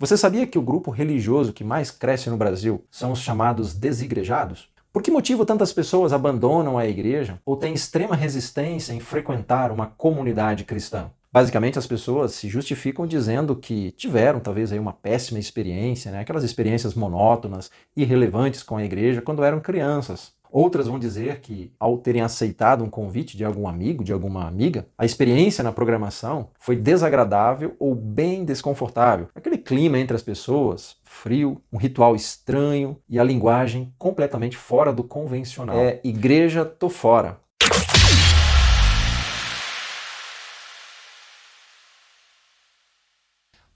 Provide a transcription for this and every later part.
Você sabia que o grupo religioso que mais cresce no Brasil são os chamados desigrejados? Por que motivo tantas pessoas abandonam a igreja ou têm extrema resistência em frequentar uma comunidade cristã? Basicamente, as pessoas se justificam dizendo que tiveram talvez aí uma péssima experiência, aquelas experiências monótonas, irrelevantes com a igreja quando eram crianças. Outras vão dizer que, ao terem aceitado um convite de algum amigo, de alguma amiga, a experiência na programação foi desagradável ou bem desconfortável. Aquele clima entre as pessoas, frio, um ritual estranho e a linguagem completamente fora do convencional. É igreja, tô fora.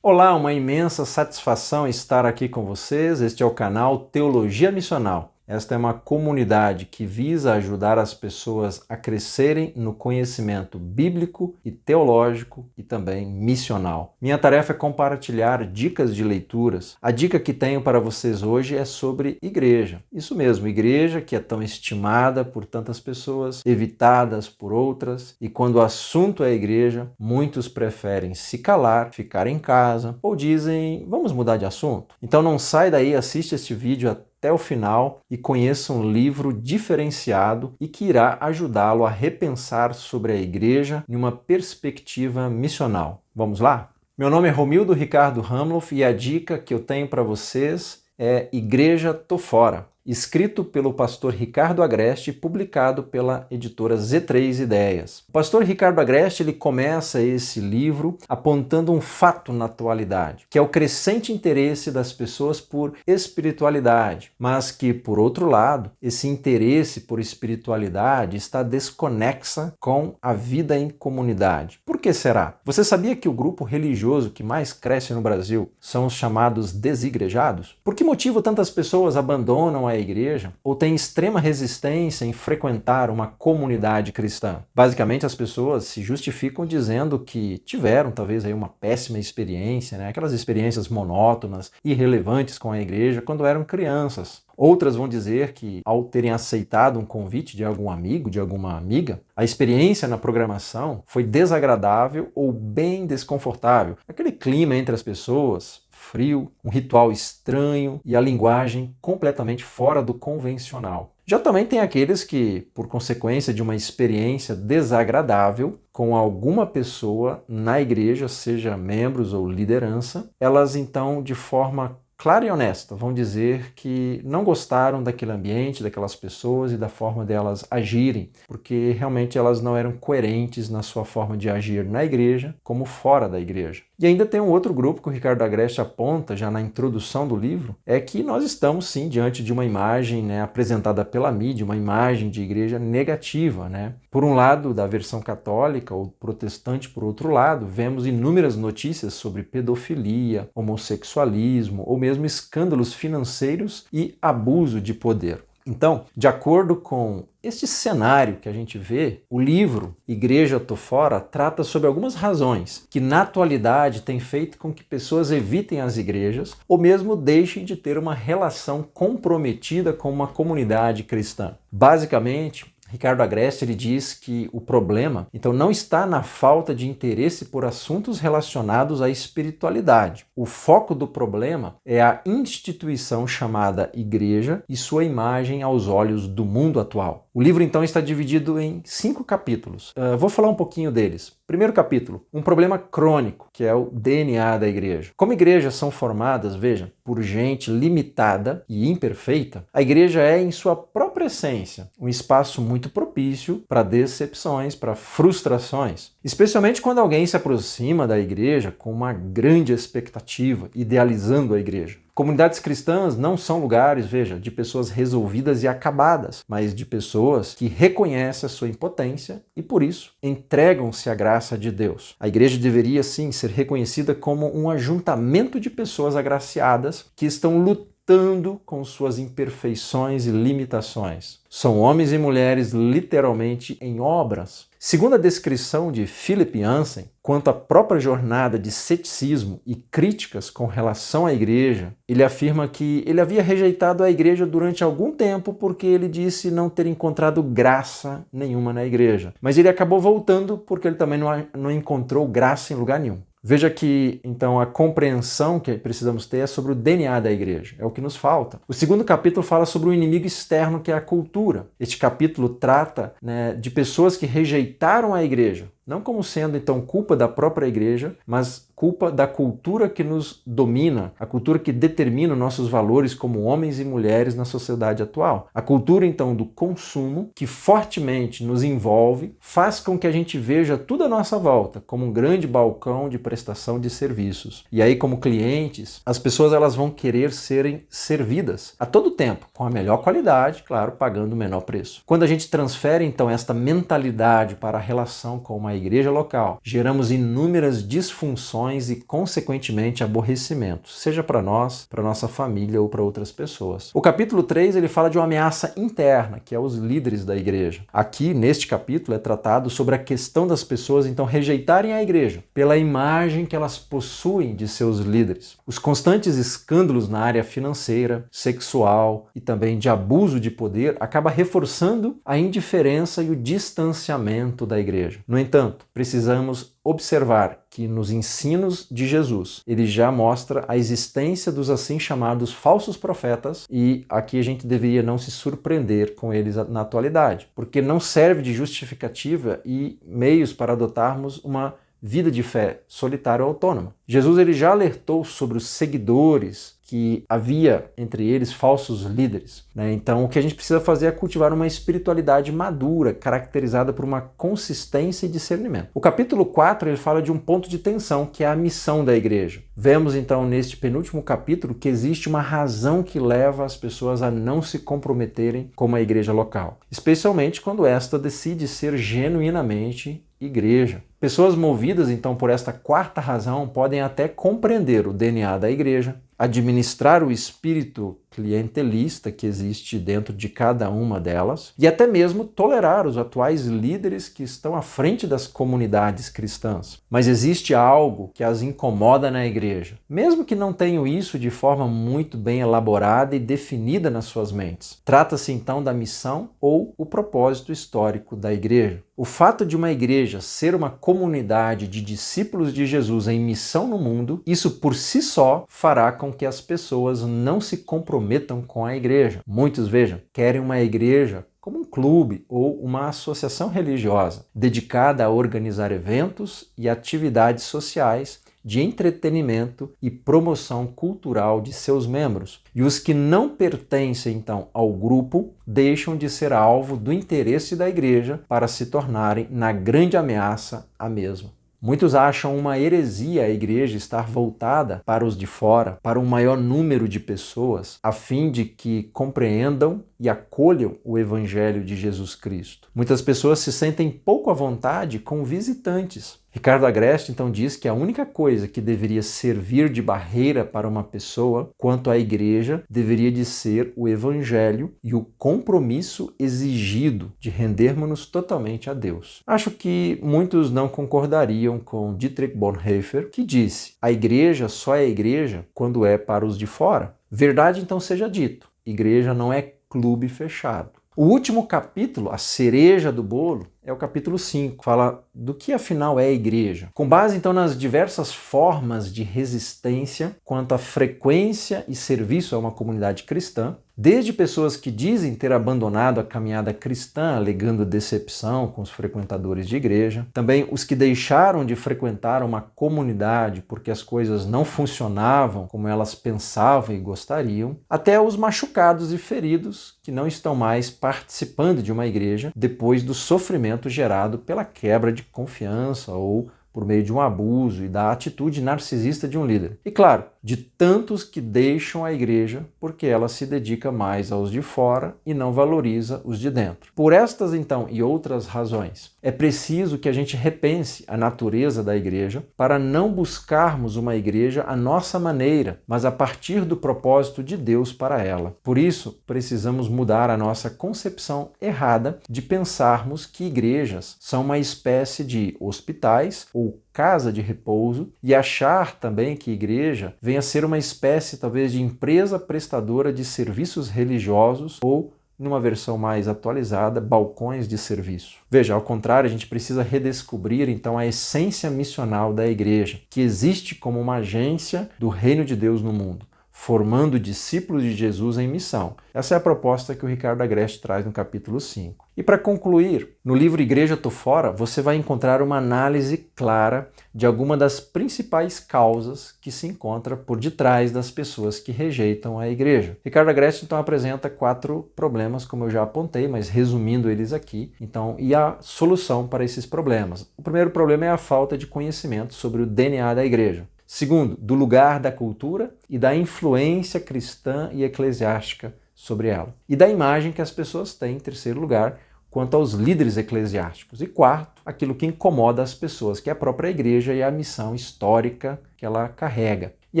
Olá, uma imensa satisfação estar aqui com vocês. Este é o canal Teologia Missional. Esta é uma comunidade que visa ajudar as pessoas a crescerem no conhecimento bíblico e teológico e também missional. Minha tarefa é compartilhar dicas de leituras. A dica que tenho para vocês hoje é sobre igreja. Isso mesmo, igreja que é tão estimada por tantas pessoas, evitadas por outras, e quando o assunto é igreja, muitos preferem se calar, ficar em casa, ou dizem, vamos mudar de assunto. Então não sai daí, assiste este vídeo até o final e conheça um livro diferenciado e que irá ajudá-lo a repensar sobre a igreja em uma perspectiva missional. Vamos lá? Meu nome é Romildo Ricardo Hamloff e a dica que eu tenho para vocês é Igreja, tô fora, escrito pelo pastor Ricardo Agreste e publicado pela editora Z3 Ideias. O pastor Ricardo Agreste ele começa esse livro apontando um fato na atualidade, que é o crescente interesse das pessoas por espiritualidade, mas que, por outro lado, esse interesse por espiritualidade está desconexa com a vida em comunidade. Por que será? Você sabia que o grupo religioso que mais cresce no Brasil são os chamados desigrejados? Por que motivo tantas pessoas abandonam a igreja ou têm extrema resistência em frequentar uma comunidade cristã? Basicamente, as pessoas se justificam dizendo que tiveram talvez aí uma péssima experiência, aquelas experiências monótonas, irrelevantes com a igreja quando eram crianças. Outras vão dizer que, ao terem aceitado um convite de algum amigo, de alguma amiga, a experiência na programação foi desagradável ou bem desconfortável. Aquele clima entre as pessoas, frio, um ritual estranho e a linguagem completamente fora do convencional. Já também tem aqueles que, por consequência de uma experiência desagradável com alguma pessoa na igreja, seja membros ou liderança, elas então, de forma clara e honesta, vão dizer que não gostaram daquele ambiente, daquelas pessoas e da forma delas agirem, porque realmente elas não eram coerentes na sua forma de agir na igreja como fora da igreja. E ainda tem um outro grupo que o Ricardo Agreste aponta já na introdução do livro, é que nós estamos sim diante de uma imagem apresentada pela mídia, uma imagem de igreja negativa. Por um lado, da versão católica ou protestante, por outro lado, vemos inúmeras notícias sobre pedofilia, homossexualismo ou mesmo escândalos financeiros e abuso de poder. Então, de acordo com este cenário que a gente vê, o livro Igreja, tô fora trata sobre algumas razões que na atualidade têm feito com que pessoas evitem as igrejas ou mesmo deixem de ter uma relação comprometida com uma comunidade cristã. Basicamente, Ricardo Agreste ele diz que o problema, então, não está na falta de interesse por assuntos relacionados à espiritualidade. O foco do problema é a instituição chamada igreja e sua imagem aos olhos do mundo atual. O livro, então, está dividido em 5 capítulos. Vou falar um pouquinho deles. Primeiro capítulo, um problema crônico, que é o DNA da igreja. Como igrejas são formadas, veja, por gente limitada e imperfeita, a igreja é, em sua própria essência, um espaço muito propício para decepções, para frustrações. Especialmente quando alguém se aproxima da igreja com uma grande expectativa, idealizando a igreja. Comunidades cristãs não são lugares, veja, de pessoas resolvidas e acabadas, mas de pessoas que reconhecem a sua impotência e, por isso, entregam-se à graça de Deus. A igreja deveria, sim, ser reconhecida como um ajuntamento de pessoas agraciadas que estão lutando com suas imperfeições e limitações. São homens e mulheres literalmente em obras. Segundo a descrição de Philip Yancey, quanto à própria jornada de ceticismo e críticas com relação à igreja, ele afirma que ele havia rejeitado a igreja durante algum tempo porque ele disse não ter encontrado graça nenhuma na igreja. Mas ele acabou voltando porque ele também não encontrou graça em lugar nenhum. Veja que, então, a compreensão que precisamos ter é sobre o DNA da igreja, é o que nos falta. O segundo capítulo fala sobre o inimigo externo, que é a cultura. Este capítulo trata, né, de pessoas que rejeitaram a igreja, não como sendo, então, culpa da própria igreja, mas culpa da cultura que nos domina, a cultura que determina nossos valores como homens e mulheres na sociedade atual. A cultura, então, do consumo, que fortemente nos envolve, faz com que a gente veja tudo à nossa volta como um grande balcão de prestação de serviços. E aí, como clientes, as pessoas elas vão querer serem servidas a todo tempo, com a melhor qualidade, claro, pagando o menor preço. Quando a gente transfere, então, esta mentalidade para a relação com uma igreja local, geramos inúmeras disfunções e, consequentemente, aborrecimentos, seja para nós, para nossa família ou para outras pessoas. O capítulo 3 ele fala de uma ameaça interna, que é os líderes da igreja. Aqui, neste capítulo, é tratado sobre a questão das pessoas, então, rejeitarem a igreja pela imagem que elas possuem de seus líderes. Os constantes escândalos na área financeira, sexual e também de abuso de poder acaba reforçando a indiferença e o distanciamento da igreja. No entanto, precisamos observar que nos ensinos de Jesus ele já mostra a existência dos assim chamados falsos profetas e aqui a gente deveria não se surpreender com eles na atualidade, porque não serve de justificativa e meios para adotarmos uma vida de fé solitária ou autônoma. Jesus ele já alertou sobre os seguidores que havia entre eles falsos líderes, né? Então o que a gente precisa fazer é cultivar uma espiritualidade madura, caracterizada por uma consistência e discernimento. O capítulo 4 ele fala de um ponto de tensão, que é a missão da igreja. Vemos então neste penúltimo capítulo que existe uma razão que leva as pessoas a não se comprometerem com a igreja local, especialmente quando esta decide ser genuinamente igreja. Pessoas movidas então por esta quarta razão podem até compreender o DNA da igreja, administrar o espírito clientelista que existe dentro de cada uma delas e até mesmo tolerar os atuais líderes que estão à frente das comunidades cristãs. Mas existe algo que as incomoda na igreja, mesmo que não tenham isso de forma muito bem elaborada e definida nas suas mentes. Trata-se então da missão ou o propósito histórico da igreja. O fato de uma igreja ser uma comunidade de discípulos de Jesus em missão no mundo, isso por si só fará com que as pessoas não se comprometam com a igreja. Muitos, vejam, querem uma igreja como um clube ou uma associação religiosa, dedicada a organizar eventos e atividades sociais de entretenimento e promoção cultural de seus membros. E os que não pertencem, então, ao grupo, deixam de ser alvo do interesse da igreja para se tornarem, na grande ameaça, a mesma. Muitos acham uma heresia a igreja estar voltada para os de fora, para um maior número de pessoas, a fim de que compreendam e acolham o Evangelho de Jesus Cristo. Muitas pessoas se sentem pouco à vontade com visitantes. Ricardo Agreste então diz que a única coisa que deveria servir de barreira para uma pessoa quanto à igreja deveria de ser o Evangelho e o compromisso exigido de rendermos-nos totalmente a Deus. Acho que muitos não concordariam com Dietrich Bonhoeffer, que disse: a igreja só é igreja quando é para os de fora. Verdade então seja dito, igreja não é clube fechado. O último capítulo, a cereja do bolo, é o capítulo 5, fala do que afinal é a igreja. Com base então nas diversas formas de resistência quanto à frequência e serviço a uma comunidade cristã, desde pessoas que dizem ter abandonado a caminhada cristã alegando decepção com os frequentadores de igreja, também os que deixaram de frequentar uma comunidade porque as coisas não funcionavam como elas pensavam e gostariam, até os machucados e feridos que não estão mais participando de uma igreja depois do sofrimento gerado pela quebra de confiança ou por meio de um abuso e da atitude narcisista de um líder. E claro, de tantos que deixam a igreja porque ela se dedica mais aos de fora e não valoriza os de dentro. Por estas, então, e outras razões, é preciso que a gente repense a natureza da igreja para não buscarmos uma igreja à nossa maneira, mas a partir do propósito de Deus para ela. Por isso, precisamos mudar a nossa concepção errada de pensarmos que igrejas são uma espécie de hospitais ou casa de repouso e achar também que igreja venha a ser uma espécie talvez de empresa prestadora de serviços religiosos ou numa versão mais atualizada, balcões de serviço. Veja, ao contrário, a gente precisa redescobrir então a essência missional da igreja, que existe como uma agência do reino de Deus no mundo, formando discípulos de Jesus em missão. Essa é a proposta que o Ricardo Agreste traz no capítulo 5. E para concluir, no livro Igreja Tô Fora, você vai encontrar uma análise clara de alguma das principais causas que se encontra por detrás das pessoas que rejeitam a igreja. Ricardo Agreste então apresenta 4 problemas, como eu já apontei, mas resumindo eles aqui. Então, e a solução para esses problemas? O primeiro problema é a falta de conhecimento sobre o DNA da igreja. Segundo, do lugar da cultura e da influência cristã e eclesiástica sobre ela. E da imagem que as pessoas têm, em terceiro lugar, quanto aos líderes eclesiásticos. E quarto, aquilo que incomoda as pessoas, que é a própria igreja e a missão histórica que ela carrega. E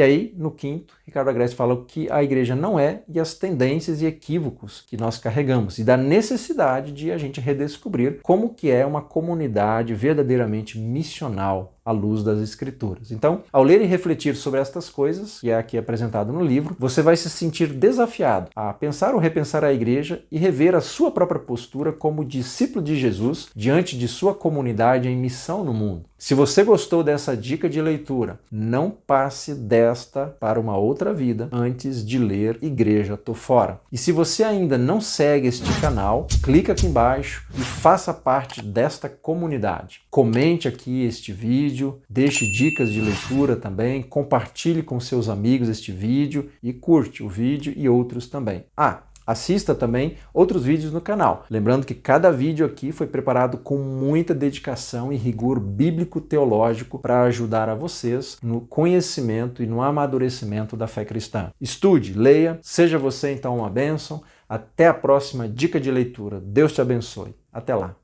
aí, no quinto, Ricardo Agreste fala o que a igreja não é e as tendências e equívocos que nós carregamos e da necessidade de a gente redescobrir como que é uma comunidade verdadeiramente missional à luz das Escrituras. Então, ao ler e refletir sobre estas coisas, que é aqui apresentado no livro, você vai se sentir desafiado a pensar ou repensar a igreja e rever a sua própria postura como discípulo de Jesus diante de sua comunidade em missão no mundo. Se você gostou dessa dica de leitura, não passe desta para uma outra vida antes de ler Igreja Tô Fora. E se você ainda não segue este canal, clica aqui embaixo e faça parte desta comunidade. Comente aqui este vídeo, deixe dicas de leitura também, compartilhe com seus amigos este vídeo e curte o vídeo e outros também. Assista também outros vídeos no canal. Lembrando que cada vídeo aqui foi preparado com muita dedicação e rigor bíblico-teológico para ajudar a vocês no conhecimento e no amadurecimento da fé cristã. Estude, leia, seja você então uma bênção. Até a próxima dica de leitura. Deus te abençoe. Até lá.